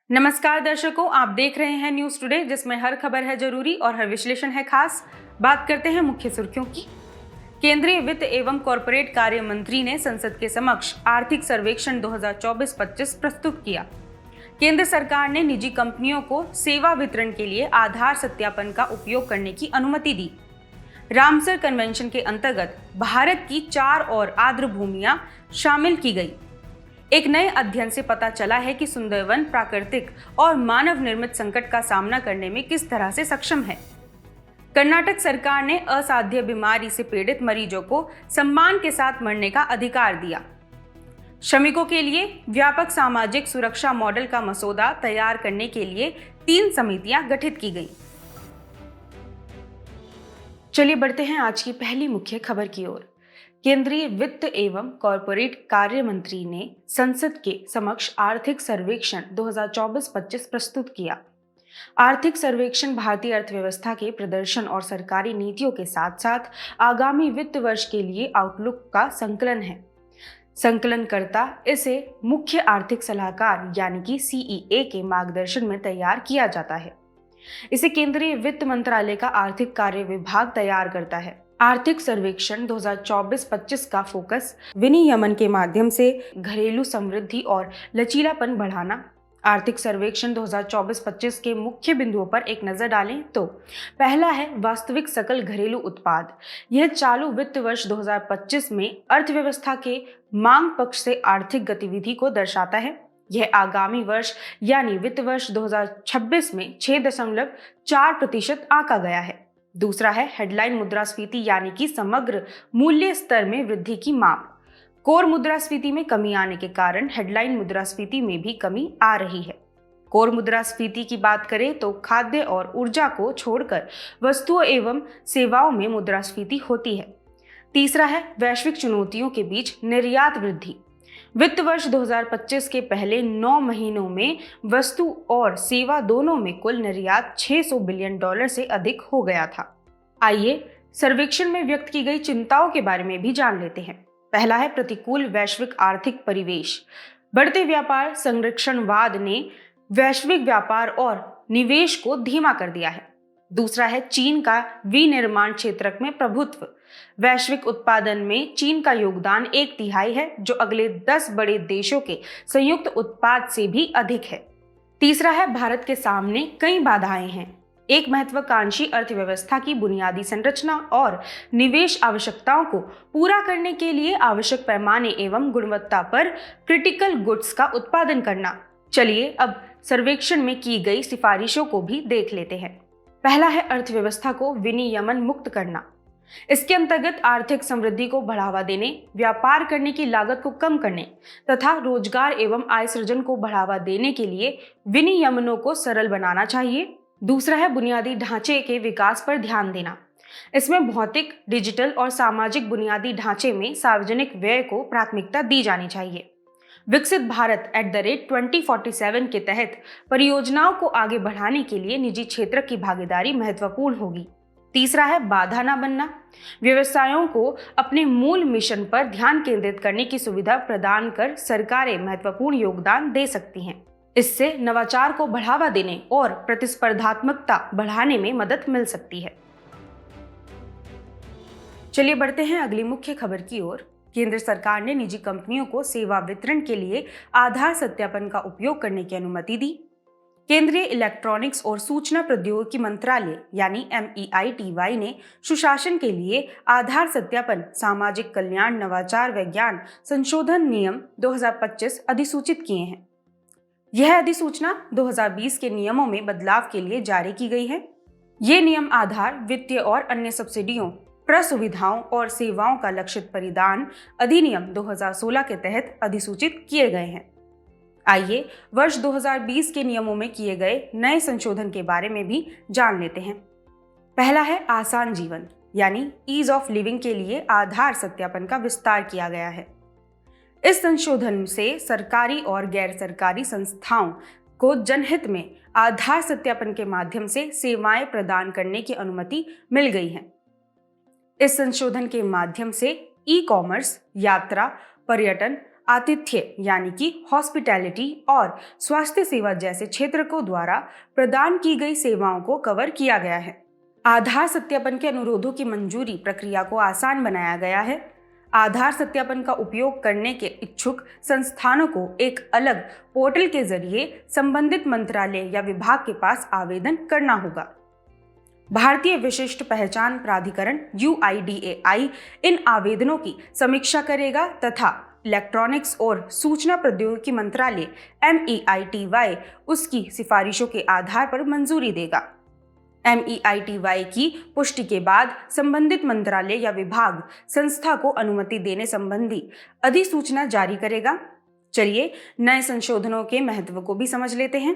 नमस्कार दर्शकों, आप देख रहे हैं न्यूज टुडे, जिसमें हर खबर है जरूरी और हर विश्लेषण है खास। बात करते हैं मुख्य सुर्खियों की। केंद्रीय वित्त एवं कॉरपोरेट कार्य मंत्री ने संसद के समक्ष आर्थिक सर्वेक्षण 2024-25 प्रस्तुत किया। केंद्र सरकार ने निजी कंपनियों को सेवा वितरण के लिए आधार सत्यापन का उपयोग करने की अनुमति दी। रामसर कन्वेंशन के अंतर्गत भारत की 4 और आर्द्र भूमियां शामिल की गई। एक नए अध्ययन से पता चला है कि सुंदरवन प्राकृतिक और मानव निर्मित संकट का सामना करने में किस तरह से सक्षम है। कर्नाटक सरकार ने असाध्य बीमारी से पीड़ित मरीजों को सम्मान के साथ मरने का अधिकार दिया। श्रमिकों के लिए व्यापक सामाजिक सुरक्षा मॉडल का मसौदा तैयार करने के लिए 3 समितियां गठित की गई। चलिए बढ़ते हैं आज की पहली मुख्य खबर की ओर। केंद्रीय वित्त एवं कॉरपोरेट कार्य मंत्री ने संसद के समक्ष आर्थिक सर्वेक्षण 2024-25 प्रस्तुत किया। आर्थिक सर्वेक्षण भारतीय अर्थव्यवस्था के प्रदर्शन और सरकारी नीतियों के साथ साथ आगामी वित्त वर्ष के लिए आउटलुक का संकलन है। संकलनकर्ता इसे मुख्य आर्थिक सलाहकार यानी कि CEA के मार्गदर्शन में तैयार किया जाता है। इसे केंद्रीय वित्त मंत्रालय का आर्थिक कार्य विभाग तैयार करता है। आर्थिक सर्वेक्षण 2024-25 का फोकस विनियमन के माध्यम से घरेलू समृद्धि और लचीलापन बढ़ाना। आर्थिक सर्वेक्षण 2024-25 के मुख्य बिंदुओं पर एक नजर डालें तो पहला है वास्तविक सकल घरेलू उत्पाद। यह चालू वित्त वर्ष 2025 में अर्थव्यवस्था के मांग पक्ष से आर्थिक गतिविधि को दर्शाता है। यह आगामी वर्ष यानी वित्त वर्ष 2026 में 6.4% आंका गया है। दूसरा है हेडलाइन मुद्रास्फीति यानी कि समग्र मूल्य स्तर में वृद्धि की माप। कोर मुद्रास्फीति में कमी आने के कारण हेडलाइन मुद्रास्फीति में भी कमी आ रही है। कोर मुद्रास्फीति की बात करें तो खाद्य और ऊर्जा को छोड़कर वस्तुओं एवं सेवाओं में मुद्रास्फीति होती है। तीसरा है वैश्विक चुनौतियों के बीच निर्यात वृद्धि। वित्त वर्ष 2025 के पहले 9 महीनों में वस्तु और सेवा दोनों में कुल निर्यात $600 बिलियन से अधिक हो गया था। आइए सर्वेक्षण में व्यक्त की गई चिंताओं के बारे में भी जान लेते हैं। पहला है प्रतिकूल वैश्विक आर्थिक परिवेश। बढ़ते व्यापार संरक्षणवाद ने वैश्विक व्यापार और निवेश को धीमा कर दिया है। दूसरा है चीन का विनिर्माण क्षेत्र में प्रभुत्व। वैश्विक उत्पादन में चीन का योगदान 1/3 है, जो अगले 10 बड़े देशों के संयुक्त उत्पाद से भी अधिक है। तीसरा है भारत के सामने कई बाधाएं हैं। एक महत्वाकांक्षी अर्थव्यवस्था की बुनियादी संरचना और निवेश आवश्यकताओं को पूरा करने के लिए आवश्यक पैमाने एवं गुणवत्ता पर क्रिटिकल गुड्स का उत्पादन करना। चलिए अब सर्वेक्षण में की गई सिफारिशों को भी देख लेते हैं। पहला है अर्थव्यवस्था को विनियमन मुक्त करना। इसके अंतर्गत आर्थिक समृद्धि को बढ़ावा देने, व्यापार करने की लागत को कम करने तथा रोजगार एवं आय सृजन को बढ़ावा देने के लिए विनियमनों को सरल बनाना चाहिए। दूसरा है बुनियादी ढांचे के विकास पर ध्यान देना। इसमें भौतिक, डिजिटल और सामाजिक बुनियादी ढांचे में सार्वजनिक व्यय को प्राथमिकता दी जानी चाहिए। विकसित भारत @2047 के तहत परियोजनाओं को आगे बढ़ाने के लिए निजी क्षेत्र की भागीदारी महत्वपूर्ण होगी। तीसरा है बाधा न बनना। व्यवसायों को अपने मूल मिशन पर ध्यान केंद्रित करने की सुविधा प्रदान कर सरकारें महत्वपूर्ण योगदान दे सकती हैं। इससे नवाचार को बढ़ावा देने और प्रतिस्पर्धात्मकता बढ़ाने में मदद मिल सकती है। चलिए बढ़ते हैं अगली मुख्य खबर की ओर। केंद्र सरकार ने निजी कंपनियों को सेवा वितरण के लिए आधार सत्यापन का उपयोग करने की अनुमति दी। केंद्रीय इलेक्ट्रॉनिक्स और सूचना प्रौद्योगिकी मंत्रालय यानी MEITY ने सुशासन के लिए आधार सत्यापन, सामाजिक कल्याण, नवाचार, विज्ञान संशोधन नियम 2025 अधिसूचित किए हैं। यह अधिसूचना 2020 के नियमों में बदलाव के लिए जारी की गई है। ये नियम आधार, वित्तीय और अन्य सब्सिडियों, प्रसुविधाओं और सेवाओं का लक्षित परिदान अधिनियम 2016 के तहत अधिसूचित किए गए हैं। आइए वर्ष 2020 के नियमों में किए गए नए संशोधन के बारे में भी जान लेते हैं। पहला है आसान जीवन यानी ईज ऑफ लिविंग के लिए आधार सत्यापन का विस्तार किया गया है। इस संशोधन से सरकारी और गैर सरकारी संस्थाओं को जनहित में आधार सत्यापन के माध्यम से सेवाएं प्रदान करने की अनुमति मिल गई है। इस संशोधन के माध्यम से ई-कॉमर्स, यात्रा, पर्यटन, आतिथ्य यानी कि हॉस्पिटैलिटी और स्वास्थ्य सेवा जैसे क्षेत्रकों द्वारा प्रदान की गई सेवाओं को कवर किया गया है। आधार सत्यापन के अनुरोधों की मंजूरी प्रक्रिया को आसान बनाया गया है। आधार सत्यापन का उपयोग करने के इच्छुक संस्थानों को एक अलग पोर्टल के जरिए संबंधित मंत्रालय या विभाग के पास आवेदन करना होगा। भारतीय विशिष्ट पहचान प्राधिकरण UIDAI इन आवेदनों की समीक्षा करेगा तथा इलेक्ट्रॉनिक्स और सूचना प्रौद्योगिकी मंत्रालय MEITY उसकी सिफारिशों के आधार पर मंजूरी देगा। MEITY की पुष्टि के बाद संबंधित मंत्रालय या विभाग संस्था को अनुमति देने संबंधी अधिसूचना जारी करेगा। चलिए नए संशोधनों के महत्व को भी समझ लेते हैं।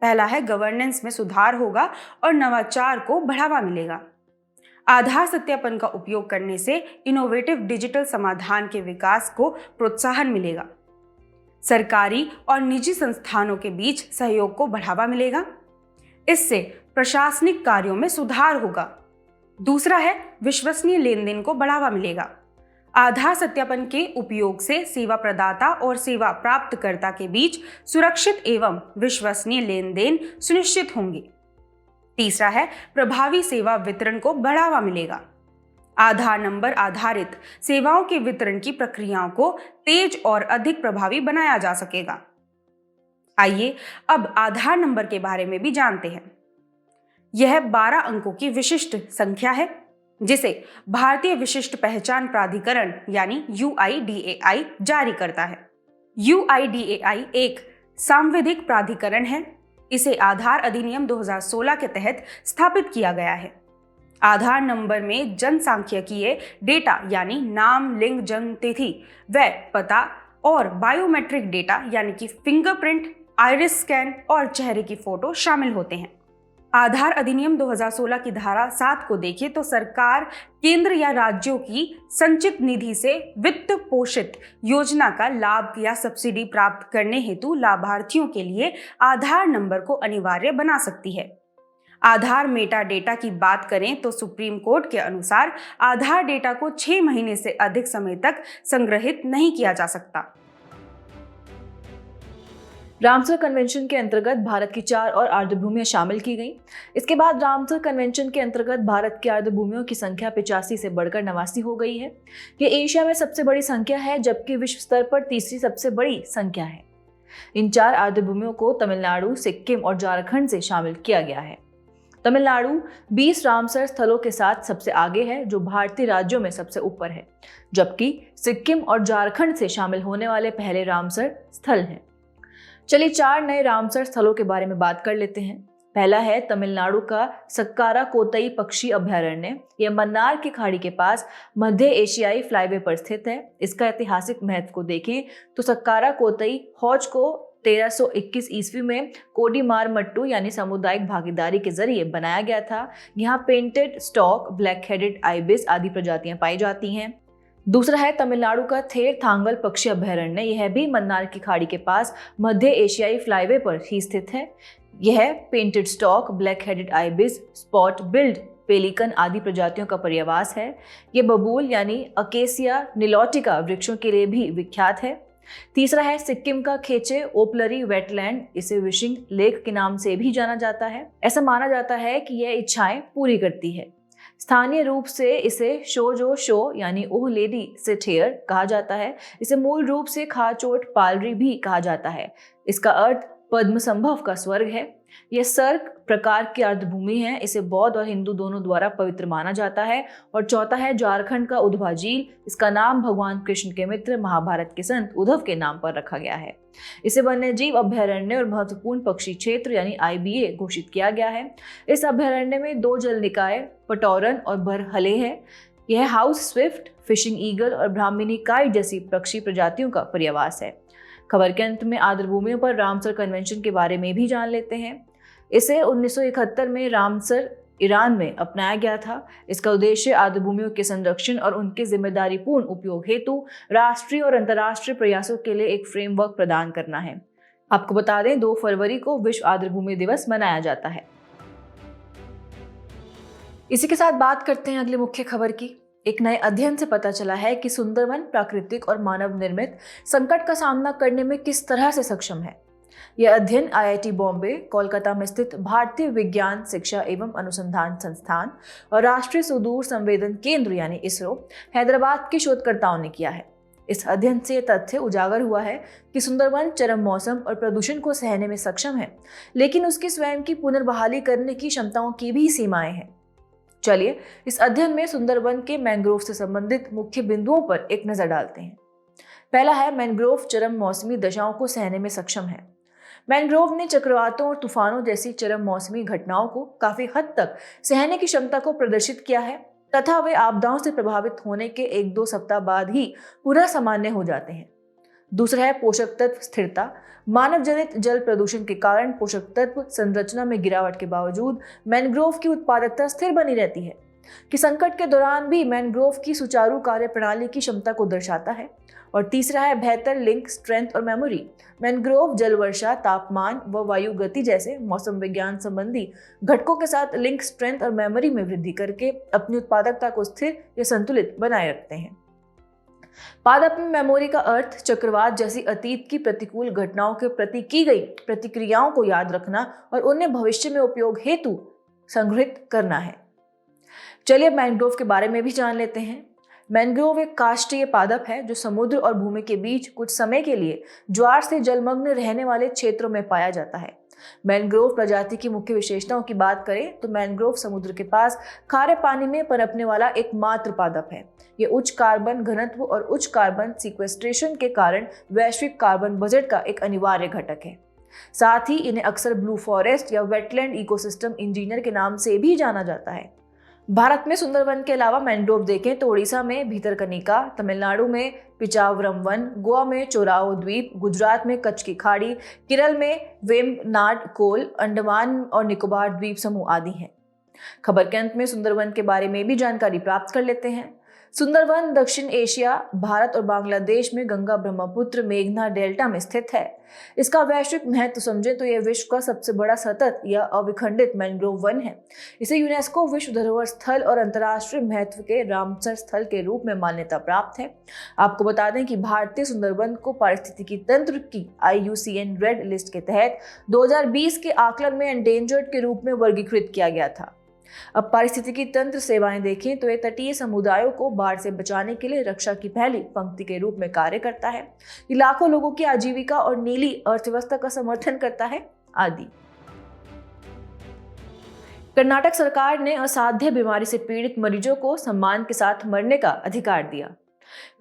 पहला है गवर्नेंस में सुधार होगा और नवाचार को बढ़ावा मिलेगा। आधार सत्यापन का उपयोग करने से इनोवेटिव डिजिटल समाधान के विकास को प्रोत्साहन मिलेगा। सरकारी और निजी संस्थानों के बीच सहयोग को बढ़ावा मिलेगा। इससे प्रशासनिक कार्यों में सुधार होगा। दूसरा है विश्वसनीय लेन देन को बढ़ावा मिलेगा। आधार सत्यापन के उपयोग से सेवा प्रदाता और सेवा प्राप्तकर्ता के बीच सुरक्षित एवं विश्वसनीय लेन देन सुनिश्चित होंगे। तीसरा है प्रभावी सेवा वितरण को बढ़ावा मिलेगा। आधार नंबर आधारित सेवाओं के वितरण की प्रक्रियाओं को तेज और अधिक प्रभावी बनाया जा सकेगा। आइए अब आधार नंबर के बारे में भी जानते हैं। यह 12 अंकों की विशिष्ट संख्या है जिसे भारतीय विशिष्ट पहचान प्राधिकरण यानी UIDAI जारी करता है। UIDAI एक सांविधिक प्राधिकरण है। इसे आधार अधिनियम 2016 के तहत स्थापित किया गया है। आधार नंबर में जनसांख्यिकीय डेटा यानी नाम, लिंग, जन्म तिथि व पता और बायोमेट्रिक डेटा यानी कि फिंगरप्रिंट, आइरिस स्कैन और चेहरे की फोटो शामिल होते हैं। आधार अधिनियम 2016 की धारा 7 को देखें तो सरकार केंद्र या राज्यों की संचित निधि से वित्त पोषित योजना का लाभ या सब्सिडी प्राप्त करने हेतु लाभार्थियों के लिए आधार नंबर को अनिवार्य बना सकती है। आधार मेटा डेटा की बात करें तो सुप्रीम कोर्ट के अनुसार आधार डेटा को 6 महीने से अधिक समय तक संग्रहित नहीं किया जा सकता। रामसर कन्वेंशन के अंतर्गत भारत की 4 और आर्द्रभूमियां शामिल की गईं। इसके बाद रामसर कन्वेंशन के अंतर्गत भारत की आर्द्रभूमियों की संख्या 85 से बढ़कर 89 हो गई है। ये एशिया में सबसे बड़ी संख्या है जबकि विश्व स्तर पर तीसरी सबसे बड़ी संख्या है। इन 4 आर्द्रभूमियों को तमिलनाडु, सिक्किम और झारखंड से शामिल किया गया है। तमिलनाडु 20 रामसर स्थलों के साथ सबसे आगे है जो भारतीय राज्यों में सबसे ऊपर है, जबकि सिक्किम और झारखंड से शामिल होने वाले पहले रामसर स्थल हैं। चलिए 4 नए रामसर स्थलों के बारे में बात कर लेते हैं। पहला है तमिलनाडु का सक्कारा कोतई पक्षी अभयारण्य। यह मन्नार की खाड़ी के पास मध्य एशियाई फ्लाईवे पर स्थित है। इसका ऐतिहासिक महत्व को देखें तो सक्कारा कोतई हौज को 1321 ईस्वी में कोडीमार मट्टू यानी सामुदायिक भागीदारी के जरिए बनाया गया था। यहाँ painted stock, black headed ibis आदि प्रजातियां पाई जाती हैं। दूसरा है तमिलनाडु का थेर थांगल पक्षी अभयारण्य। यह भी मन्नार की खाड़ी के पास मध्य एशियाई फ्लाईवे पर ही स्थित है। यह painted stock, black headed ibis, spot billed pelican आदि प्रजातियों का पर्यावास है। ये बबूल यानी अकेसिया निलोटिका वृक्षों के लिए भी विख्यात है। तीसरा है सिक्किम का खेचे ओपलरी वेटलैंड। इसे विशिंग लेक के नाम से भी जाना जाता है। ऐसा माना जाता है कि यह इच्छाएं पूरी करती है। स्थानीय रूप से इसे शोजो शो यानी ओह लेडी सिट हियर कहा जाता है। इसे मूल रूप से खाचोट पालरी भी कहा जाता है। इसका अर्थ पद्म संभव का स्वर्ग है। यह सर्क प्रकार की आर्द्रभूमि है। इसे बौद्ध और हिंदू दोनों द्वारा पवित्र माना जाता है। और चौथा है झारखंड का उधवा झील। इसका नाम भगवान कृष्ण के मित्र महाभारत के संत उद्धव के नाम पर रखा गया है। इसे वन्यजीव अभयारण्य और महत्वपूर्ण पक्षी क्षेत्र यानी IBA घोषित किया गया है। इस अभयारण्य में 2 जल निकाय पटौरन और बरहले है। यह हाउस स्विफ्ट, फिशिंग ईगल और ब्राह्मणी काइट जैसी पक्षी प्रजातियों का पर्यावास है। खबर के अंत में आर्द्रभूमियों पर रामसर कन्वेंशन के बारे में भी जान लेते हैं। इसे 1971 में रामसर ईरान में अपनाया गया था। इसका उद्देश्य आर्द्रभूमियों के संरक्षण और उनके जिम्मेदारीपूर्ण उपयोग हेतु राष्ट्रीय और अंतर्राष्ट्रीय प्रयासों के लिए एक फ्रेमवर्क प्रदान करना है। आपको बता दें 2 फरवरी को विश्व आर्द्रभूमि दिवस मनाया जाता है। इसी के साथ बात करते हैं अगली मुख्य खबर की। एक नए अध्ययन से पता चला है कि सुंदरवन प्राकृतिक और मानव निर्मित संकट का सामना करने में किस तरह से सक्षम है। यह अध्ययन IIT बॉम्बे, कोलकाता में स्थित भारतीय विज्ञान शिक्षा एवं अनुसंधान संस्थान और राष्ट्रीय सुदूर संवेदन केंद्र यानी इसरो, हैदराबाद के शोधकर्ताओं ने किया है। इस अध्ययन से यह तथ्य उजागर हुआ है कि सुंदरवन चरम मौसम और प्रदूषण को सहने में सक्षम है, लेकिन उसकी स्वयं की पुनर्बहाली करने की क्षमताओं की भी सीमाएं हैं। चलिए इस अध्ययन में सुंदरवन के मैंग्रोव से संबंधित मुख्य बिंदुओं पर एक नजर डालते हैं। पहला है, मैंग्रोव चरम मौसमी दशाओं को सहने में सक्षम है। मैंग्रोव ने चक्रवातों और तूफानों जैसी चरम मौसमी घटनाओं को काफी हद तक सहने की क्षमता को प्रदर्शित किया है तथा वे आपदाओं से प्रभावित होने के 1-2 सप्ताह बाद ही पुनः सामान्य हो जाते हैं। दूसरा है, पोषक तत्व स्थिरता। मानव जनित जल प्रदूषण के कारण पोषक तत्व संरचना में गिरावट के बावजूद मैंग्रोव की उत्पादकता स्थिर बनी रहती है, कि संकट के दौरान भी मैंग्रोव की सुचारू कार्य प्रणाली की क्षमता को दर्शाता है। और तीसरा है, बेहतर लिंक, स्ट्रेंथ और मेमोरी। मैंग्रोव जल वर्षा, तापमान व वायु गति जैसे मौसम विज्ञान संबंधी घटकों के साथ लिंक, स्ट्रेंथ और मेमोरी में वृद्धि करके अपनी उत्पादकता को स्थिर या संतुलित बनाए रखते हैं। पादप में मेमोरी का अर्थ चक्रवात जैसी अतीत की प्रतिकूल घटनाओं के प्रति की गई प्रतिक्रियाओं को याद रखना और उन्हें भविष्य में उपयोग हेतु संग्रहित करना है। चलिए मैंग्रोव के बारे में भी जान लेते हैं। मैंग्रोव एक काष्ठीय पादप है जो समुद्र और भूमि के बीच कुछ समय के लिए ज्वार से जलमग्न रहने वाले क्षेत्रों में पाया जाता है। मैंग्रोव प्रजाति की मुख्य विशेषताओं की बात करें तो मैंग्रोव समुद्र के पास खारे पानी में पनपने वाला एकमात्र पादप है। ये उच्च कार्बन घनत्व और उच्च कार्बन सीक्वेस्ट्रेशन के कारण वैश्विक कार्बन बजट का एक अनिवार्य घटक है। साथ ही इन्हें अक्सर ब्लू फॉरेस्ट या वेटलैंड इकोसिस्टम इंजीनियर के नाम से भी जाना जाता है। भारत में सुंदरवन के अलावा मैंग्रोव देखें तो उड़ीसा में भीतरकनिका, तमिलनाडु में पिचावरम वन, गोवा में चोराओ द्वीप, गुजरात में कच्छ की खाड़ी, केरल में वेम्बनाड कोल, अंडमान और निकोबार द्वीप समूह आदि हैं। खबर के अंत में सुंदरवन के बारे में भी जानकारी प्राप्त कर लेते हैं। सुंदरवन दक्षिण एशिया, भारत और बांग्लादेश में गंगा ब्रह्मपुत्र मेघना डेल्टा में स्थित है। इसका वैश्विक महत्व समझे तो यह विश्व का सबसे बड़ा सतत या अविखंडित मैंग्रोव वन है। इसे यूनेस्को विश्व धरोहर स्थल और अंतर्राष्ट्रीय महत्व के रामसर स्थल के रूप में मान्यता प्राप्त है। आपको बता दें कि भारतीय सुंदरवन को पारिस्थितिकी तंत्र की IUCN रेड लिस्ट के तहत 2020 के आकलन में एंडेंजर्ड के रूप में वर्गीकृत किया गया था। अब पारिस्थितिकी तंत्र सेवाएं देखें तो ये तटीय समुदायों को बाढ़ से बचाने के लिए रक्षा की पहली पंक्ति के रूप में कार्य करता है। ये लाखों लोगों की आजीविका और नीली अर्थव्यवस्था का समर्थन करता है आदि। कर्नाटक सरकार ने असाध्य बीमारी से पीड़ित मरीजों को सम्मान के साथ मरने का अधिकार दिया।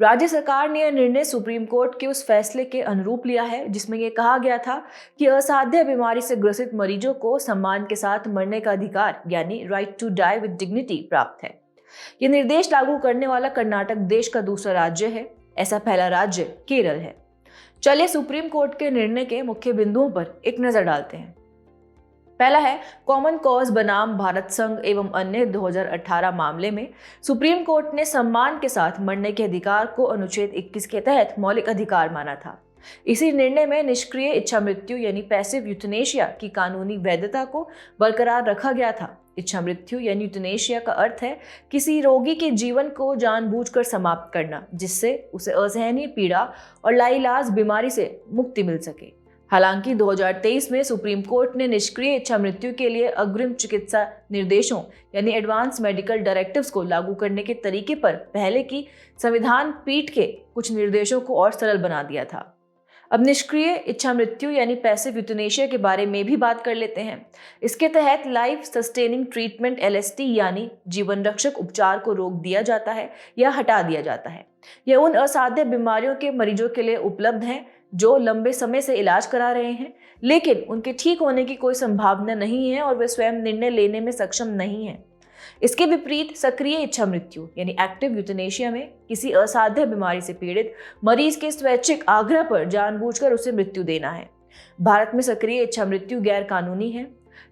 राज्य सरकार ने यह निर्णय सुप्रीम कोर्ट के उस फैसले के अनुरूप लिया है जिसमें यह कहा गया था कि असाध्य बीमारी से ग्रसित मरीजों को सम्मान के साथ मरने का अधिकार यानी right to die with dignity प्राप्त है। यह निर्देश लागू करने वाला कर्नाटक देश का दूसरा राज्य है। ऐसा पहला राज्य केरल है। चलिए सुप्रीम कोर्ट के निर्णय के मुख्य बिंदुओं पर एक नजर डालते हैं। पहला है, कॉमन कॉज बनाम भारत संघ एवं अन्य 2018 मामले में सुप्रीम कोर्ट ने सम्मान के साथ मरने के अधिकार को अनुच्छेद 21 के तहत मौलिक अधिकार माना था। इसी निर्णय में निष्क्रिय इच्छा मृत्यु यानी पैसिव यूथनेशिया की कानूनी वैधता को बरकरार रखा गया था। इच्छा मृत्यु यानी यूथनेशिया का अर्थ है किसी रोगी के जीवन को जानबूझकर समाप्त करना जिससे उसे असहनीय पीड़ा और लाइलाज बीमारी से मुक्ति मिल सके। हालांकि 2023 में सुप्रीम कोर्ट ने निष्क्रिय इच्छा मृत्यु के लिए अग्रिम चिकित्सा निर्देशों यानी एडवांस मेडिकल डायरेक्टिव्स को लागू करने के तरीके पर पहले की संविधान पीठ के कुछ निर्देशों को और सरल बना दिया था। अब निष्क्रिय इच्छा मृत्यु यानी पैसिव यूथनेशिया के बारे में भी बात कर लेते हैं। इसके तहत लाइफ सस्टेनिंग ट्रीटमेंट LST यानी जीवन रक्षक उपचार को रोक दिया जाता है या हटा दिया जाता है। यह उन असाध्य बीमारियों के मरीजों के लिए उपलब्ध है जो लंबे समय से इलाज करा रहे हैं लेकिन उनके ठीक होने की कोई संभावना नहीं है और वे स्वयं निर्णय लेने में सक्षम नहीं हैं। इसके विपरीत सक्रिय इच्छा मृत्यु यानी एक्टिव यूथनेशिया में किसी असाध्य बीमारी से पीड़ित मरीज के स्वैच्छिक आग्रह पर जानबूझकर उसे मृत्यु देना है। भारत में सक्रिय इच्छा मृत्यु गैर कानूनी है।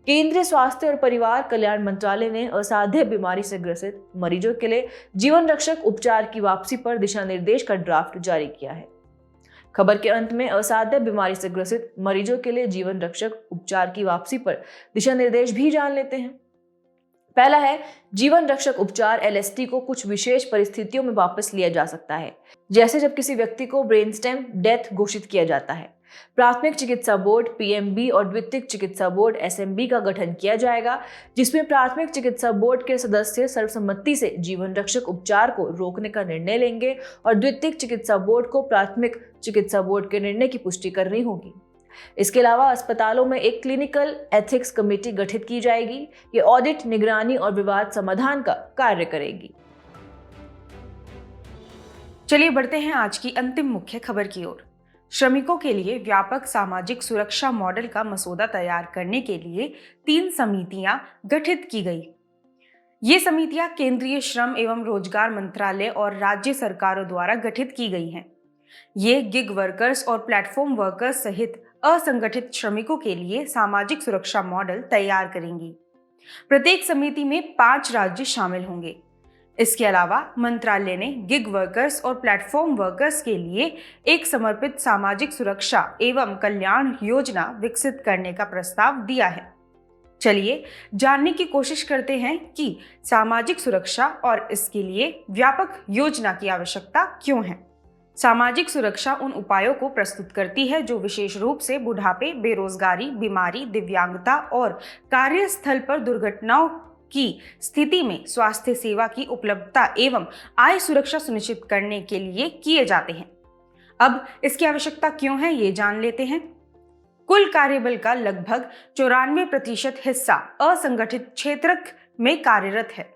केंद्रीय स्वास्थ्य और परिवार कल्याण मंत्रालय ने असाध्य बीमारी से ग्रसित मरीजों के लिए जीवन रक्षक उपचार की वापसी पर दिशा निर्देश का ड्राफ्ट जारी किया है। खबर के अंत में असाध्य बीमारी से ग्रसित मरीजों के लिए जीवन रक्षक उपचार की वापसी पर दिशा निर्देश भी जान लेते हैं। पहला है जीवन रक्षक उपचार एलएसटी को कुछ विशेष परिस्थितियों में वापस लिया जा सकता है, जैसे जब किसी व्यक्ति को ब्रेन स्टेम डेथ घोषित किया जाता है। प्राथमिक चिकित्सा बोर्ड पीएमबी और द्वितीयक चिकित्सा बोर्ड एसएमबी का गठन किया जाएगा, जिसमें प्राथमिक चिकित्सा बोर्ड के सदस्य सर्वसम्मति से जीवन रक्षक उपचार को रोकने का निर्णय लेंगे और द्वितीयक चिकित्सा बोर्ड को प्राथमिक चिकित्सा बोर्ड के निर्णय की पुष्टि करनी होगी। इसके अलावा अस्पतालों में एक क्लिनिकल एथिक्स कमेटी गठित की जाएगी। ये ऑडिट, निगरानी और विवाद समाधान का कार्य करेगी। चलिए बढ़ते हैं आज की अंतिम मुख्य खबर की ओर। श्रमिकों के लिए व्यापक सामाजिक सुरक्षा मॉडल का मसौदा तैयार करने के लिए 3 समितियां गठित की गई। ये समितियां केंद्रीय श्रम एवं रोजगार मंत्रालय और राज्य सरकारों द्वारा गठित की गई हैं। ये गिग वर्कर्स और प्लेटफॉर्म वर्कर्स सहित असंगठित श्रमिकों के लिए सामाजिक सुरक्षा मॉडल तैयार करेंगी। प्रत्येक समिति में 5 राज्य शामिल होंगे। इसके अलावा मंत्रालय ने गिग वर्कर्स और प्लेटफॉर्म वर्कर्स के लिए एक समर्पित सामाजिक सुरक्षा एवं कल्याण योजना विकसित करने का प्रस्ताव दिया है। चलिए जानने की कोशिश करते हैं कि सामाजिक सुरक्षा और इसके लिए व्यापक योजना की आवश्यकता क्यों है। सामाजिक सुरक्षा उन उपायों को प्रस्तुत करती है जो विशेष रूप से बुढ़ापे, बेरोजगारी, बीमारी, दिव्यांगता और कार्यस्थल पर दुर्घटनाओं की स्थिति में स्वास्थ्य सेवा की उपलब्धता एवं आय सुरक्षा सुनिश्चित करने के लिए किए जाते हैं। अब इसकी आवश्यकता क्यों है, ये जान लेते हैं। कुल कार्यबल का लगभग 94% हिस्सा असंगठित क्षेत्र में कार्यरत है।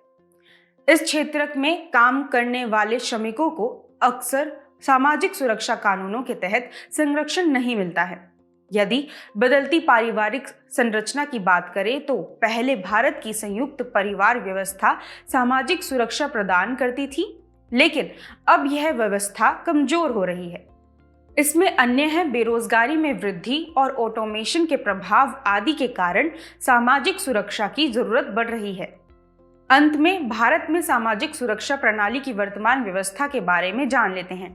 इस क्षेत्र में काम करने वाले श्रमिकों को अक्सर सामाजिक सुरक्षा कानूनों के तहत संरक्षण नहीं मिलता है। यदि बदलती पारिवारिक संरचना की बात करें तो पहले भारत की संयुक्त परिवार व्यवस्था सामाजिक सुरक्षा प्रदान करती थी, लेकिन अब यह व्यवस्था कमजोर हो रही है। इसमें अन्य है बेरोजगारी में वृद्धि और ऑटोमेशन के प्रभाव आदि के कारण सामाजिक सुरक्षा की जरूरत बढ़ रही है। अंत में भारत में सामाजिक सुरक्षा प्रणाली की वर्तमान व्यवस्था के बारे में जान लेते हैं।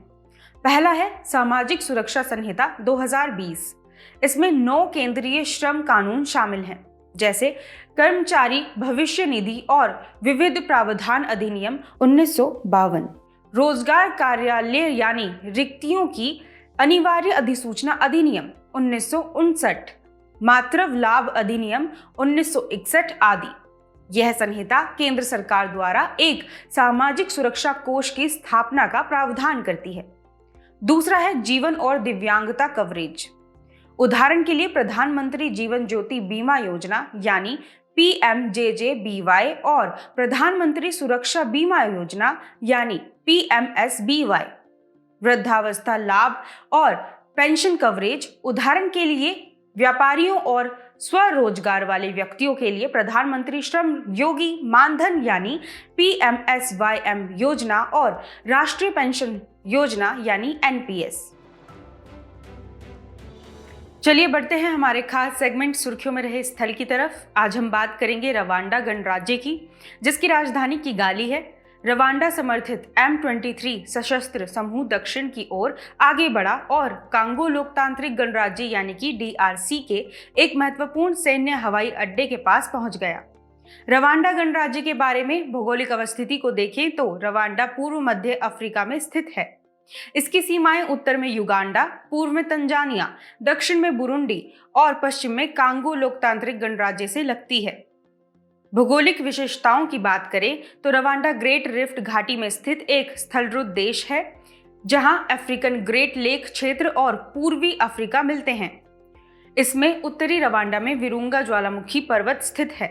पहला है सामाजिक सुरक्षा संहिता 2020। इसमें 9 केंद्रीय श्रम कानून शामिल हैं, जैसे कर्मचारी भविष्य निधि और विविध प्रावधान अधिनियम 1952, रोजगार कार्यालय यानी रिक्तियों की अनिवार्य अधिसूचना अधिनियम 1959, मातृ लाभ अधिनियम 1961 आदि। यह संहिता केंद्र सरकार द्वारा एक सामाजिक सुरक्षा कोष की स्थापना का प्रावधान करती है। दूसरा है जीवन और दिव्यांगता कवरेज। उदाहरण के लिए प्रधानमंत्री जीवन ज्योति बीमा योजना यानी PMJJBY और प्रधानमंत्री सुरक्षा बीमा योजना यानी PMSBY। वृद्धावस्था लाभ और पेंशन कवरेज, उदाहरण के लिए व्यापारियों और स्वरोजगार वाले व्यक्तियों के लिए प्रधानमंत्री श्रम योगी मानधन यानी PMSYM योजना और राष्ट्रीय पेंशन योजना यानी NPS। चलिए बढ़ते हैं हमारे खास सेगमेंट सुर्खियों में रहे स्थल की तरफ। आज हम बात करेंगे रवांडा गणराज्य की, जिसकी राजधानी किगाली है। रवांडा समर्थित M23 सशस्त्र समूह दक्षिण की ओर आगे बढ़ा और कांगो लोकतांत्रिक गणराज्य यानी कि DRC के एक महत्वपूर्ण सैन्य हवाई अड्डे के पास पहुंच गया। रवांडा गणराज्य के बारे में भौगोलिक अवस्थिति को देखें तो रवांडा पूर्व मध्य अफ्रीका में स्थित है। इसकी सीमाएं उत्तर में युगांडा, पूर्व में तंजानिया, दक्षिण में बुरुंडी और पश्चिम में कांगो लोकतांत्रिक गणराज्य से लगती है। भौगोलिक विशेषताओं की बात करें तो रवांडा ग्रेट रिफ्ट घाटी में स्थित एक स्थलरुद्ध देश है, जहां अफ्रीकन ग्रेट लेक क्षेत्र और पूर्वी अफ्रीका मिलते हैं। इसमें उत्तरी रवांडा में विरुंगा ज्वालामुखी पर्वत स्थित है।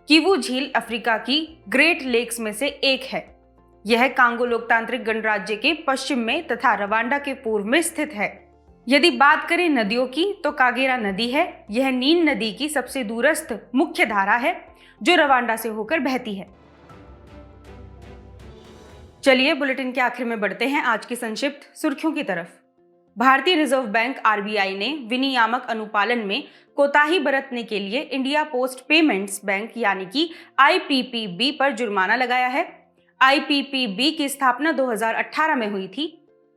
किवू झील अफ्रीका की ग्रेट लेक्स में से एक है। यह कांगो लोकतांत्रिक गणराज्य के पश्चिम में तथा रवांडा के पूर्व में स्थित है। यदि बात करें नदियों की तो कागेरा नदी है। यह नील नदी की सबसे दूरस्थ मुख्य धारा है जो रवांडा से होकर बहती है। चलिए बुलेटिन के आखिर में बढ़ते हैं आज की संक्षिप्त सुर्खियों की तरफ। भारतीय रिजर्व बैंक RBI ने विनियामक अनुपालन में कोताही बरतने के लिए इंडिया पोस्ट पेमेंट्स बैंक यानी कि IPPB पर जुर्माना लगाया है। IPPB की स्थापना 2018 में हुई थी।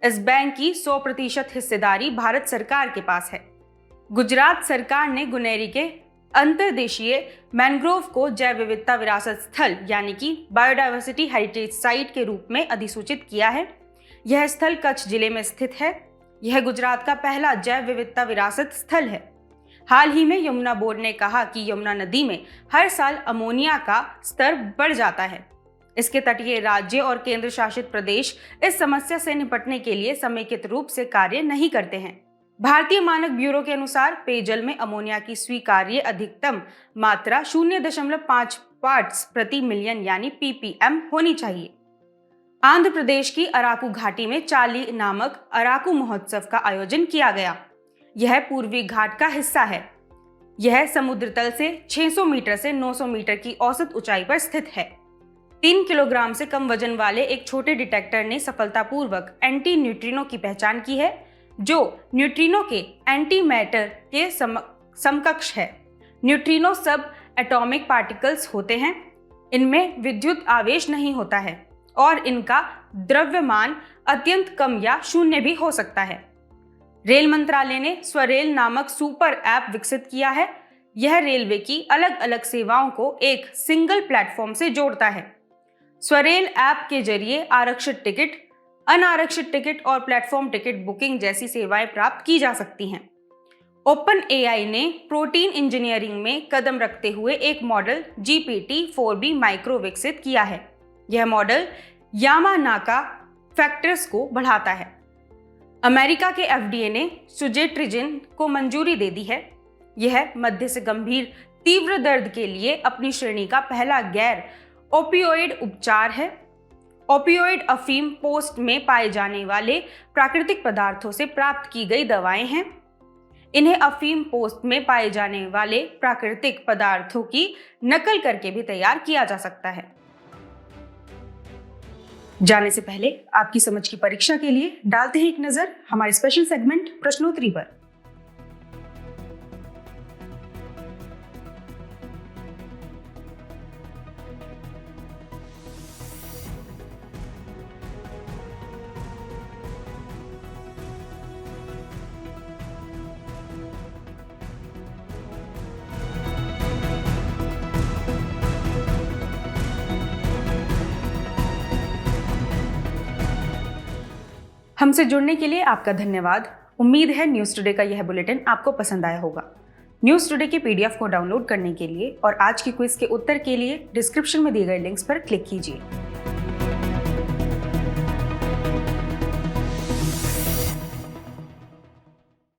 इस बैंक की 100% हिस्सेदारी भारत सरकार के पास है। गुजरात सरकार ने गुनेरी के अंतर्देशीय मैंग्रोव को जैव विविधता विरासत स्थल यानी कि बायोडायवर्सिटी हेरिटेज साइट के रूप में अधिसूचित किया है। यह स्थल कच्छ जिले में स्थित है। यह गुजरात का पहला जैव विविधता विरासत स्थल है। हाल ही में यमुना बोर्ड ने कहा कि यमुना नदी में हर साल अमोनिया का स्तर बढ़ जाता है। इसके तटीय राज्य और केंद्र शासित प्रदेश इस समस्या से निपटने के लिए समेकित रूप से कार्य नहीं करते हैं। भारतीय मानक ब्यूरो के अनुसार पेयजल में अमोनिया की स्वीकार्य अधिकतम मात्रा 0.5 पार्ट्स प्रति मिलियन यानी ppm होनी चाहिए। आंध्र प्रदेश की अराकू घाटी में चाली नामक अराकू महोत्सव का आयोजन किया गया। यह पूर्वी घाट का हिस्सा है। यह समुद्र तल से 600 मीटर से 900 मीटर की औसत ऊंचाई पर स्थित है। 3 किलोग्राम से कम वजन वाले एक छोटे डिटेक्टर ने सफलतापूर्वक एंटी न्यूट्रिनो की पहचान की है, जो न्यूट्रिनो के एंटी मैटर के समकक्ष है। न्यूट्रिनो सब एटॉमिक पार्टिकल्स होते हैं। इनमें विद्युत आवेश नहीं होता है और इनका द्रव्यमान अत्यंत कम या शून्य भी हो सकता है। रेल मंत्रालय ने स्वरेल नामक सुपर ऐप विकसित किया है। यह रेलवे की अलग अलग सेवाओं को एक सिंगल प्लेटफॉर्म से जोड़ता है। स्वरेल ऐप के जरिए आरक्षित टिकट, अनारक्षित टिकट और प्लेटफॉर्म टिकट बुकिंग जैसी सेवाएं प्राप्त की जा सकती हैं। OpenAI ने प्रोटीन इंजीनियरिंग में कदम रखते हुए एक मॉडल GPT-4b माइक्रो विकसित किया है। यह मॉडल यामानाका फैक्टर्स को बढ़ाता है। अमेरिका के FDA ने सुजेट्रिजिन को मंजूरी दे दी है। यह मध्य से गंभीर तीव्र दर्द के लिए अपनी श्रेणी का पहला गैर ओपियोइड उपचार है। ओपियोइड अफीम पोस्ट में पाए जाने वाले प्राकृतिक पदार्थों से प्राप्त की गई दवाएं हैं। इन्हें अफीम पोस्ट में पाए जाने वाले प्राकृतिक पदार्थों की नकल करके भी तैयार किया जा सकता है। जाने से पहले आपकी समझ की परीक्षा के लिए डालते हैं एक नजर हमारे स्पेशल सेगमेंट प्रश्नोत्तरी पर। हमसे जुड़ने के लिए आपका धन्यवाद। उम्मीद है न्यूज़ टुडे का यह बुलेटिन आपको पसंद आया होगा। न्यूज़ टुडे के PDF को डाउनलोड करने के लिए और आज की क्विज के उत्तर के लिए डिस्क्रिप्शन में दिए गए लिंक्स पर क्लिक कीजिए।